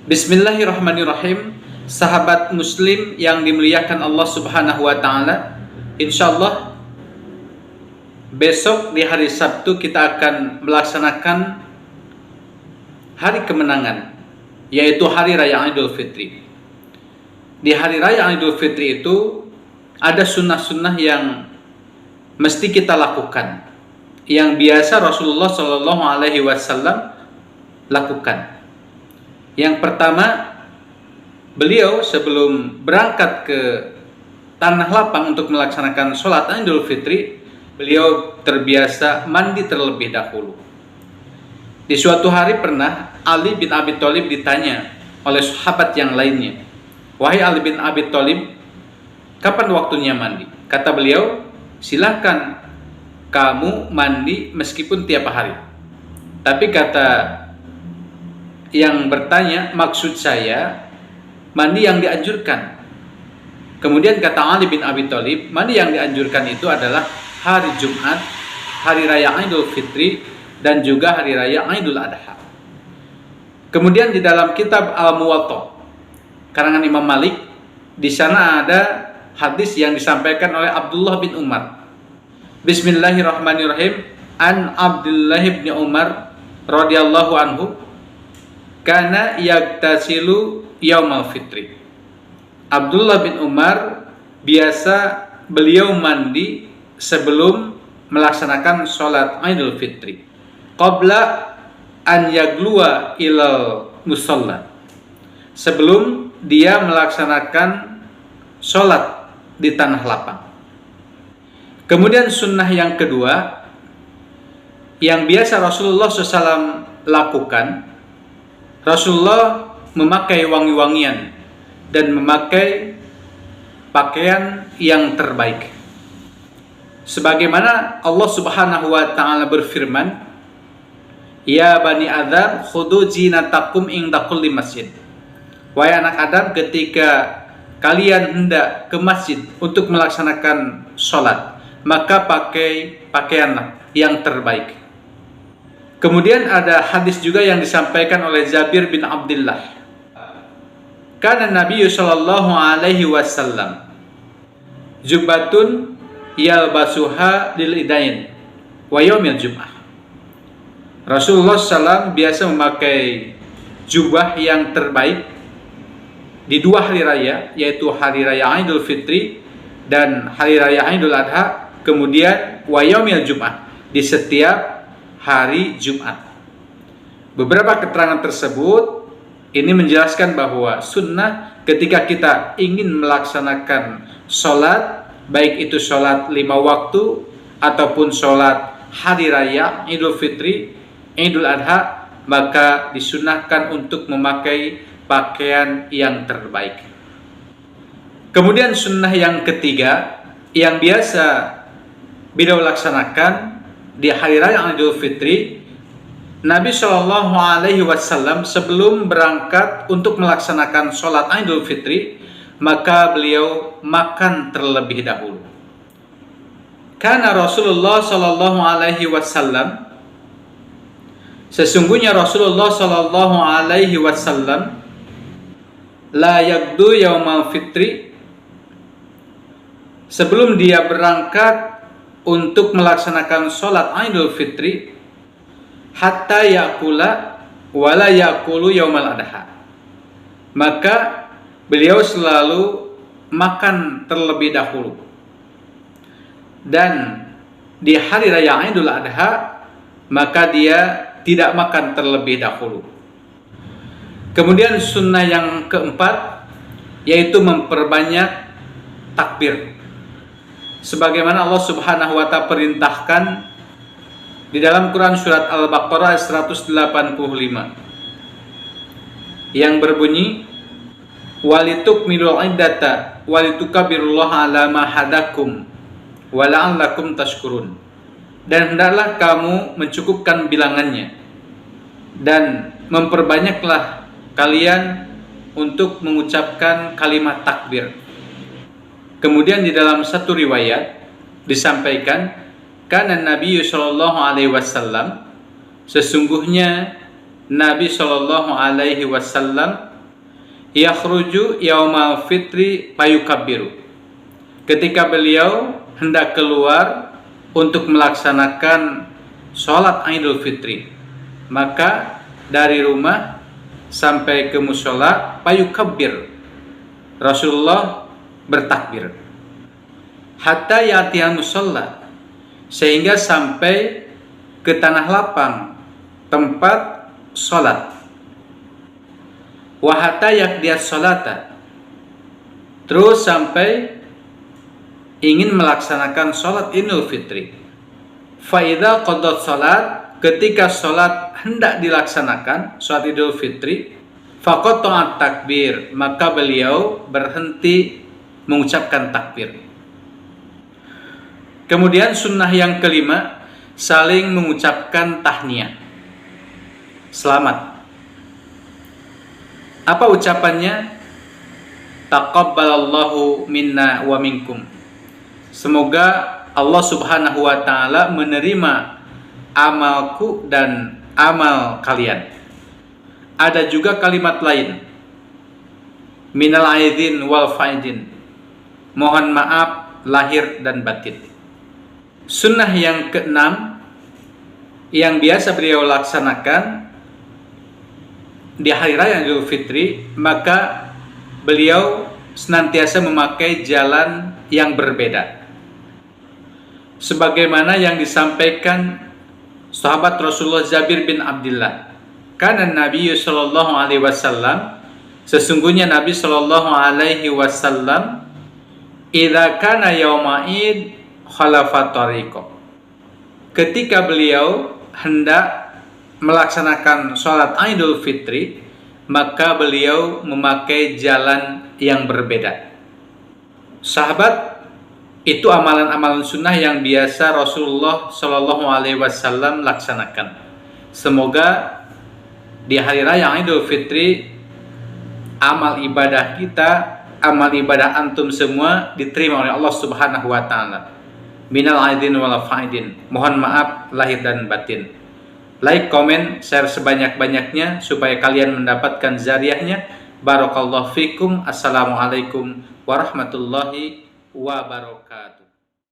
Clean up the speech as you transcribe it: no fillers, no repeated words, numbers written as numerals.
Bismillahirrahmanirrahim. Sahabat muslim yang dimuliakan Allah Subhanahu wa taala, insyaallah besok di hari Sabtu kita akan melaksanakan hari kemenangan, yaitu hari raya Idul Fitri. Di hari raya Idul Fitri itu ada sunnah-sunnah yang mesti kita lakukan, yang biasa Rasulullah Shallallahu Alaihi Wasallam lakukan. Yang pertama, beliau sebelum berangkat ke tanah lapang untuk melaksanakan sholat Idul Fitri, beliau terbiasa mandi terlebih dahulu. Di suatu hari pernah Ali bin Abi Thalib ditanya oleh sahabat yang lainnya, "Wahai Ali bin Abi Thalib, kapan waktunya mandi?" Kata beliau, "Silakan kamu mandi meskipun tiap hari." Tapi kata yang bertanya, "Maksud saya mandi yang dianjurkan." Kemudian kata Ali bin Abi Thalib, mandi yang dianjurkan itu adalah hari Jumat, hari raya Idul Fitri, dan juga hari raya Idul Adha. Kemudian di dalam kitab Al-Muwatta karangan Imam Malik, di sana ada hadis yang disampaikan oleh Abdullah bin Umar. Bismillahirrahmanirrahim. An Abdullah bin Umar radhiyallahu anhu, kana yaktasilu yaumal fitri. Abdullah bin Umar biasa beliau mandi sebelum melaksanakan sholat Idul Fitri, qabla an yagluwa ilal musalla, sebelum dia melaksanakan sholat di tanah lapang. Kemudian sunnah yang kedua yang biasa Rasulullah SAW lakukan, Rasulullah memakai wangi-wangian dan memakai pakaian yang terbaik. Sebagaimana Allah Subhanahu wa taala berfirman, "Ya bani Adam, khudu zinatakum inda kulli masjid." Wahai anak Adam, ketika kalian hendak ke masjid untuk melaksanakan sholat, maka pakai pakaianlah yang terbaik. Kemudian ada hadis juga yang disampaikan oleh Jabir bin Abdullah. Kana Nabi sallallahu alaihi wasallam jubbatun yalbasuha lil idain wa yaumil jum'ah. Rasulullah SAW biasa memakai jubah yang terbaik di dua hari raya, yaitu hari raya Idul Fitri dan hari raya Idul Adha, kemudian wa yaumil jum'ah, di setiap hari Jumat. Beberapa keterangan tersebut ini menjelaskan bahwa sunnah ketika kita ingin melaksanakan sholat, baik itu sholat 5 waktu ataupun sholat hari raya Idul Fitri, Idul Adha, maka disunahkan untuk memakai pakaian yang terbaik. Kemudian sunnah yang ketiga yang biasa beliau laksanakan di hari raya Idul Fitri, Nabi Shallallahu Alaihi Wasallam sebelum berangkat untuk melaksanakan sholat Idul Fitri, maka beliau makan terlebih dahulu. Karena Rasulullah Shallallahu Alaihi Wasallam, sesungguhnya Rasulullah Shallallahu Alaihi Wasallam la yagdu yaumal fitri, sebelum dia berangkat untuk melaksanakan sholat Idul Fitri, hatta yakula wala yakulu yaumal adha, maka beliau selalu makan terlebih dahulu, dan di hari raya Idul Adha maka dia tidak makan terlebih dahulu. Kemudian sunnah yang keempat yaitu memperbanyak takbir, sebagaimana Allah Subhanahu wa taala perintahkan di dalam Quran surat Al-Baqarah 185 yang berbunyi, walitukmilul iddata walitukabbirullaha ala ma hadakum wa la'allakum tashkurun, dan hendaklah kamu mencukupkan bilangannya dan memperbanyaklah kalian untuk mengucapkan kalimat takbir. Kemudian di dalam satu riwayat disampaikan, kana Nabi sallallahu alaihi wasallam, sesungguhnya Nabi sallallahu alaihi wasallam yakhruju yaumal fitri fayukabbiru. Ketika beliau hendak keluar untuk melaksanakan sholat Idul Fitri, maka dari rumah sampai ke mushola fayukabbir, Rasulullah bertakbir. Hatta ya'tiyal mushola, sehingga sampai ke tanah lapang tempat sholat. Wa hatta yaqdiyas sholata, terus sampai ingin melaksanakan sholat Idul Fitri. Fa idza qadat sholat, ketika sholat hendak dilaksanakan, sholat Idul Fitri, faqata'a takbir, maka beliau berhenti mengucapkan takbir. Kemudian sunnah yang kelima, saling mengucapkan tahniyah, selamat. Apa ucapannya? Taqabbalallahu minna wa minkum. Semoga Allah Subhanahu wa ta'ala menerima amalku dan amal kalian. Ada juga kalimat lain, minal aidin wal faidin, mohon maaf lahir dan batin. Sunnah yang keenam yang biasa beliau laksanakan di hari raya Idul Fitri, maka beliau senantiasa memakai jalan yang berbeda, sebagaimana yang disampaikan sahabat Rasulullah Jabir bin Abdullah. Karena Nabi sallallahu alaihi wasallam, sesungguhnya Nabi sallallahu alaihi wasallam, idza kana yauma id khalafa tariqah, ketika beliau hendak melaksanakan sholat Idul Fitri, maka beliau memakai jalan yang berbeda. Sahabat, itu amalan-amalan sunnah yang biasa Rasulullah Shallallahu Alaihi Wasallam laksanakan. Semoga di hari raya Idul Fitri, amal ibadah kita, amal ibadah antum semua diterima oleh Allah Subhanahu Wa Taala. Minal aidin wal faidin, mohon maaf lahir dan batin. Like, komen, share sebanyak-banyaknya supaya kalian mendapatkan zariahnya. Barakallahu fikum. Assalamualaikum warahmatullahi wabarakatuh.